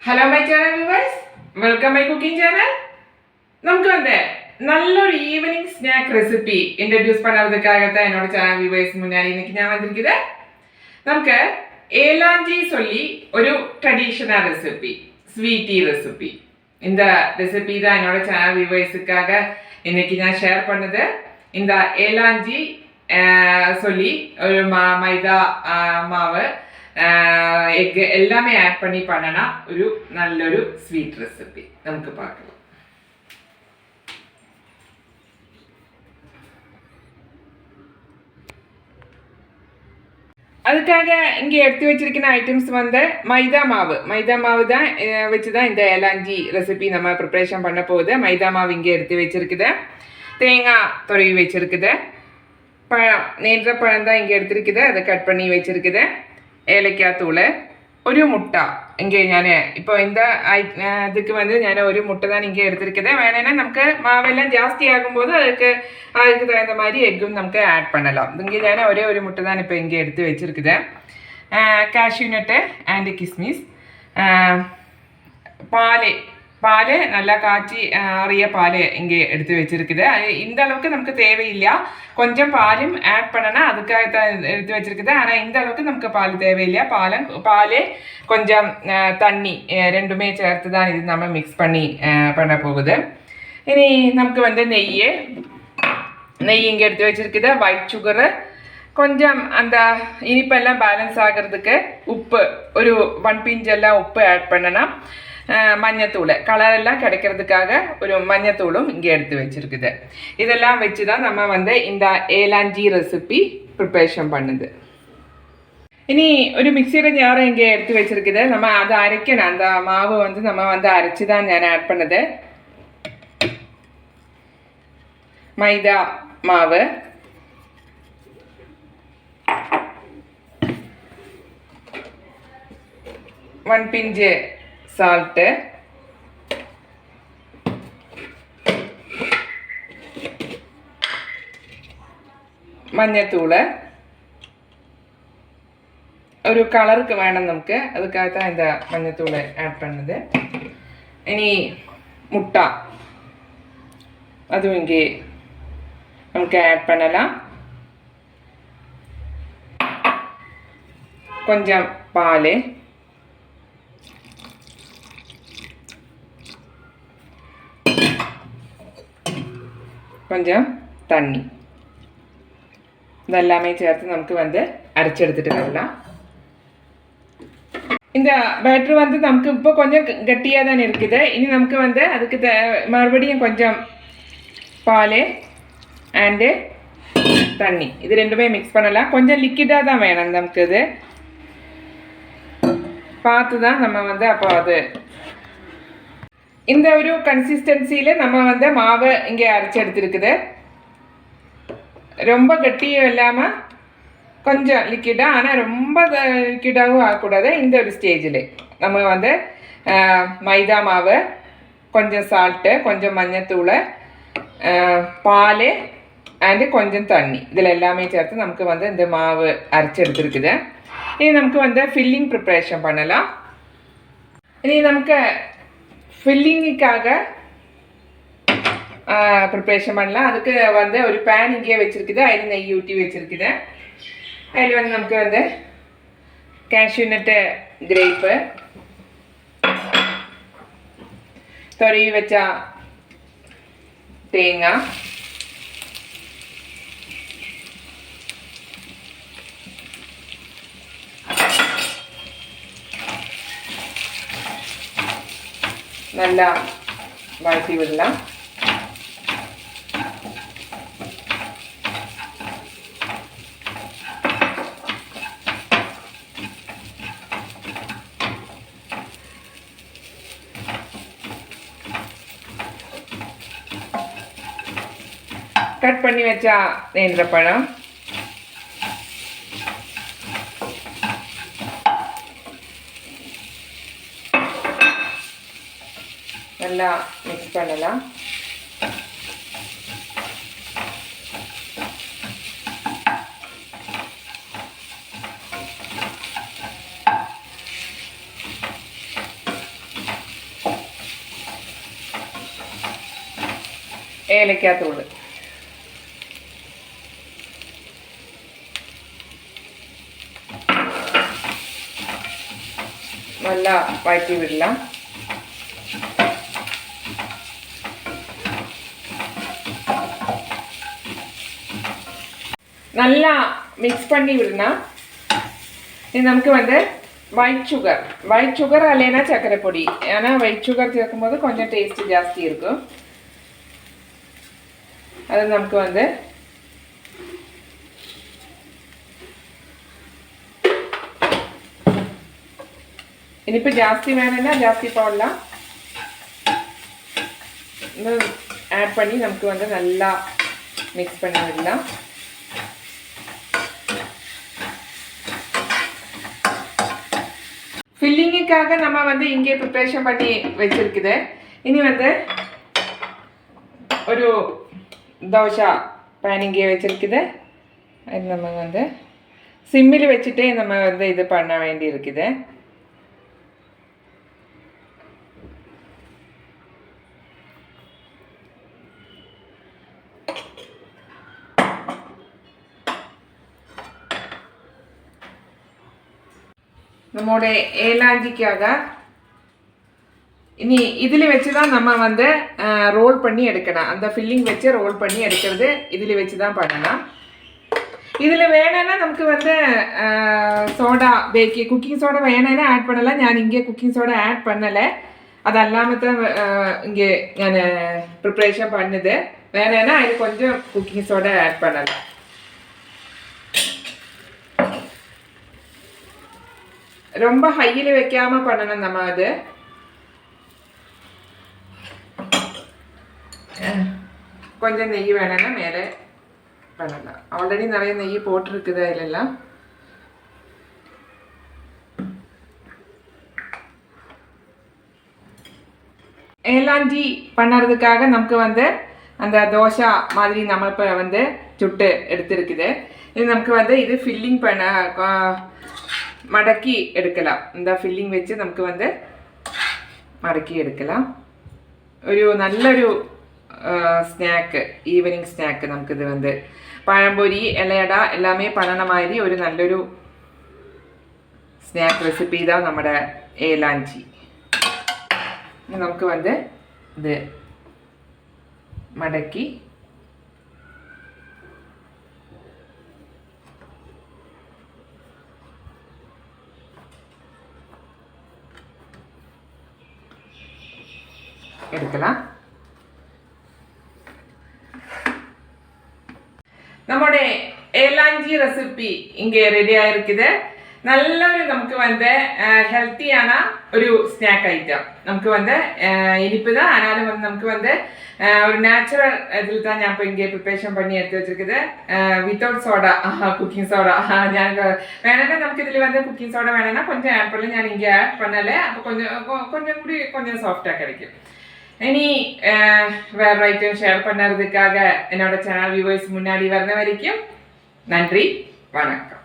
Hello my channel viewers, welcome my cooking channel. നമുക്ക് നല്ലൊരു evening snack recipe introduce പண்றதுக்காக என்னோட channel viewers முன்னாடி இன்னைக்கு நான் வந்திருக்கிறேன். നമുക്ക് ஏலாஞ்சி சொல்லி ஒரு ட்ரெடிஷனல் ரெசிபி, ஸ்வீட்டி ரெசிபி. இந்த ரெசிபி தான் என்னோட சேனல் வியூவர்ஸ்க்காக இன்னைக்கு நான் ஷேர் பண்ணது. இந்த ஏலாஞ்சி சொல்லி ஒரு மைதா மாவு എഗ്ഗ് എല്ലാമേ ആഡ് പണി പണണ ഒരു നല്ലൊരു സ്വീറ്റ് റെസിപ്പി നമുക്ക് பார்க்கலாம். அதுக்காக இங்கே எடுத்து வச்சிருக்கிற ஐட்டம்ஸ் மைதா மாவு தான் வச்சு தான் இந்த ஏலாஞ்சி ரெசிபி நம்ம ப்ரிப்பரேஷன் பண்ண போகுது. மைதா மாவு இங்கே எடுத்து வச்சிருக்குது. தேங்காய் துருவி வச்சிருக்குது. பழம் நேற்ற பழம் தான் இங்கே எடுத்துருக்குது. அதை கட் பண்ணி வச்சிருக்குது. ഏലക്കായ തൂള്, ഒരു മുട്ട ഇங்கே ഞാൻ ഇപ്പോൾ இந்த இதுக்கு ഞാൻ ഒരു മുട്ട தான் இங்கே எடுத்துருக்குது. வேணும்னா നമുക്ക് மாவெல்லாம் ஜாஸ்தி ஆகும்போது அதுக்கு தகுந்த மாதிரி எக்கும் നമുക്ക് ஆட் பண்ணலாம். இங்கே ഞാൻ ஒரே ஒரு முட்டை தான் இப்போ இங்கே எடுத்து வச்சிருக்குது. காஷ்யூ நட்டு அண்ட் கிஸ்மிஸ், பால் நல்லா காய்ச்சி ஆறிய பால் இங்கே எடுத்து வச்சிருக்குது. இந்த அளவுக்கு நமக்கு தேவையில்லை. கொஞ்சம் பாலும் ஆட் பண்ணனா அதுக்காக தான் எடுத்து வச்சிருக்குது. ஆனால் இந்த அளவுக்கு நமக்கு பால் தேவையில்லை. பால் கொஞ்சம் தண்ணி ரெண்டுமே சேர்த்து தான் இது நம்ம மிக்ஸ் பண்ண போகுது. இனி நமக்கு நெய் இங்கே எடுத்து வச்சிருக்குது. ஒயிட் சுகரு, கொஞ்சம் அந்த இனிப்பெல்லாம் பேலன்ஸ் ஆகிறதுக்கு உப்பு, ஒரு 1 பிஞ்ச் எல்லாம் உப்பு ஆட் பண்ணணும். மஞ்சத்தூள் கலரெல்லாம் கிடைக்கிறதுக்காக ஒரு மஞ்சத்தூளும் இங்கே எடுத்து வச்சிருக்குது. இதெல்லாம் வச்சு தான் நம்ம இந்த ஏலாஞ்சி ரெசிபி ப்ரிப்பரேஷன் பண்ணுது. இனி ஒரு மிக்சிയുടെ ஜாரை இங்கே எடுத்து வச்சிருக்குது. நம்ம அதை அரைக்கணும். அந்த மாவு நம்ம அரைச்சி தான் நான் ஆட் பண்ணது. மைதா மாவு, ஒன் பிஞ்சு சால்ட்டு, மஞ்சத்தூள், ஒரு கலருக்கு வேணும் நமக்கு, அதுக்காக தான் இந்த மஞ்சத்தூள் ஆட் பண்ணுது. இனி முட்டை அதுவும் இங்கே நமக்கு ஆட் பண்ணலாம். கொஞ்சம் பால், கொஞ்சம் தண்ணி, இதெல்லாமே சேர்த்து நமக்கு அரைச்செடுத்துட்டு வரலாம். இந்த பேட்டர் நமக்கு இப்போ கொஞ்சம் கட்டியாக தான் இருக்குது. இனி நமக்கு அதுக்கு மறுபடியும் கொஞ்சம் பால் அண்டு தண்ணி, இது ரெண்டுமே மிக்ஸ் பண்ணலாம். கொஞ்சம் லிக்விடாக தான் வேணும் நமக்கு. இது பார்த்து தான் நம்ம அப்போ அது இந்த ஒரு கன்சிஸ்டன்சியில் நம்ம மாவை இங்கே அரைச்செடுத்துருக்குது. ரொம்ப கட்டியும் இல்லாமல் கொஞ்சம் லிக்விடாக, ஆனால் ரொம்ப லிக்விடாகவும் ஆகக்கூடாது. இந்த ஒரு ஸ்டேஜில் நம்ம மைதா மாவு, கொஞ்சம் சால்ட்டு, கொஞ்சம் மஞ்சத்தூள், பால் அண்டு கொஞ்சம் தண்ணி, இதில் எல்லாமே சேர்த்து நமக்கு இந்த மாவு அரைச்செடுத்துருக்குது. இனி நமக்கு ஃபில்லிங் ப்ரிப்பரேஷன் பண்ணலாம். இனி நமக்கு ஃபில்லிங்குக்காக ப்ரிப்பரேஷன் பண்ணலாம். அதுக்கு ஒரு பேன் இங்கே வச்சுருக்குது. அதில் நெய் ஊற்றி வச்சுருக்குது. அதில் நமக்கு கேஷ்யூ நட்டு, கிரேப்பு, துருவி வச்சா தேங்காய், நல்லா வதக்கி விடலாம். கட் பண்ணி வச்சா நேந்திர பழம், நல்லா மிக்ஸ் பண்ணலாம். ഏലക്കാത്തൂള് നല്ല വഴറ്റി വിടலாம். நல்லா மிக்ஸ் பண்ணி விடணும். இது நமக்கு வந்து ஒயிட் சுகர் இல்லைன்னா சர்க்கரை பொடி. ஏன்னா ஒயிட் சுகர் சேர்க்கும்போது கொஞ்சம் டேஸ்ட் ஜாஸ்தி இருக்கும். அது நமக்கு வந்து இனிப்பு ஜாஸ்தி வேணும்னா ஜாஸ்தி போடலாம். ஆட் பண்ணி நமக்கு வந்து நல்லா மிக்ஸ் பண்ணி விடலாம். ஃபில்லிங்குக்காக நம்ம வந்து இங்கே ப்ரிப்பரேஷன் பண்ணி வச்சிருக்குது. இனி வந்து ஒரு தோசை பேன் இங்கே வச்சிருக்குது. அது நம்ம வந்து சிம்மில் வச்சுட்டே நம்ம வந்து இது பண்ண வேண்டி இருக்குது. நம்மளுடைய ஏலாஞ்சிக்காக இனி இதில் வச்சு தான் நம்ம வந்து ரோல் பண்ணி எடுக்கணும். அந்த ஃபில்லிங் வச்சு ரோல் பண்ணி எடுக்கிறது இதில் வச்சு தான் பண்ணணும். இதில் வேணும்னா நமக்கு வந்து சோடா குக்கிங் சோடா வேணும்னா ஆட் பண்ணலாம். நான் இங்கே குக்கிங் சோடா ஆட் பண்ணலை. அது அல்லாமல் தான் இங்கே நான் ப்ரிப்ரேஷன் பண்ணுது. வேணும்னா அது கொஞ்சம் குக்கிங் சோடா ஆட் பண்ணலாம். ரொம்ப ஹையில் வைக்காம பண்ணணும் நம்ம. அது கொஞ்சம் நெய் வேணும்னா மேலே பண்ணலாம். ஆல்ரெடி நிறைய நெய் போட்டிருக்குது அதிலெல்லாம். ஏலாஞ்சி பண்ணுறதுக்காக நமக்கு வந்து அந்த தோசை மாதிரி நம்ம இப்போ வந்து சுட்டு எடுத்துருக்குது. இது நமக்கு வந்து இது ஃபில்லிங் பண்ண மடக்கி எடுக்கலாம். இந்த ஃபில்லிங் வச்சு நமக்கு வந்து മടക്കി എടുക്കണം. ഒരു നല്ലൊരു സ്നാക്ക്, ഈവനിങ് സ്നാക്ക്. നമുക്കിത് വന്ന് പഴംപൊരി, ഇലയട എല്ലാമേ പണണ മാതിരി ഒരു നല്ലൊരു സ്നാക്ക് റെസിപ്പി ഇതാ നമ്മുടെ ഏലാഞ്ചി. നമുക്ക് വന്ന് ഇത് മടക്കി எடுக்கலாம். நம்முடைய ஏலாஞ்சி ரெசிபி இங்கே ரெடியா இருக்குது. നല്ലൊരു നമുക്ക് വന്ന് ഹെൽത്തിயான ഒരു സ്നാക്ക് ഐറ്റം. നമുക്ക് വന്ന് ഇനിപ്പ് தான். ஆனாலும் வந்து நமக்கு வந்து ஒரு நேச்சுரல் இதில் தான் ഞാൻ ഇപ്പോൾ இங்கே ப்ரிப்பரேஷன் பண்ணி எடுத்து வச்சிருக்குது. Without soda, cooking soda. ഞാൻ വേണമെങ്കിൽ നമുക്ക് ഇതിൽ வந்து குக்கிங் சோடா வேணும்னா கொஞ்சம் ஆட் பண்ணல. ഞാൻ இங்கே ஆட் பண்ணல. அப்போ கொஞ்சம் கூடி கொஞ்சம் சாஃப்டாக கிடைக்கும். இனி வேற ஐட்டம் ஷேர் பண்ணுறதுக்காக என்னோட சேனல் வியூவர்ஸ் முன்னாடி வர்ற வரைக்கும் நன்றி, வணக்கம்.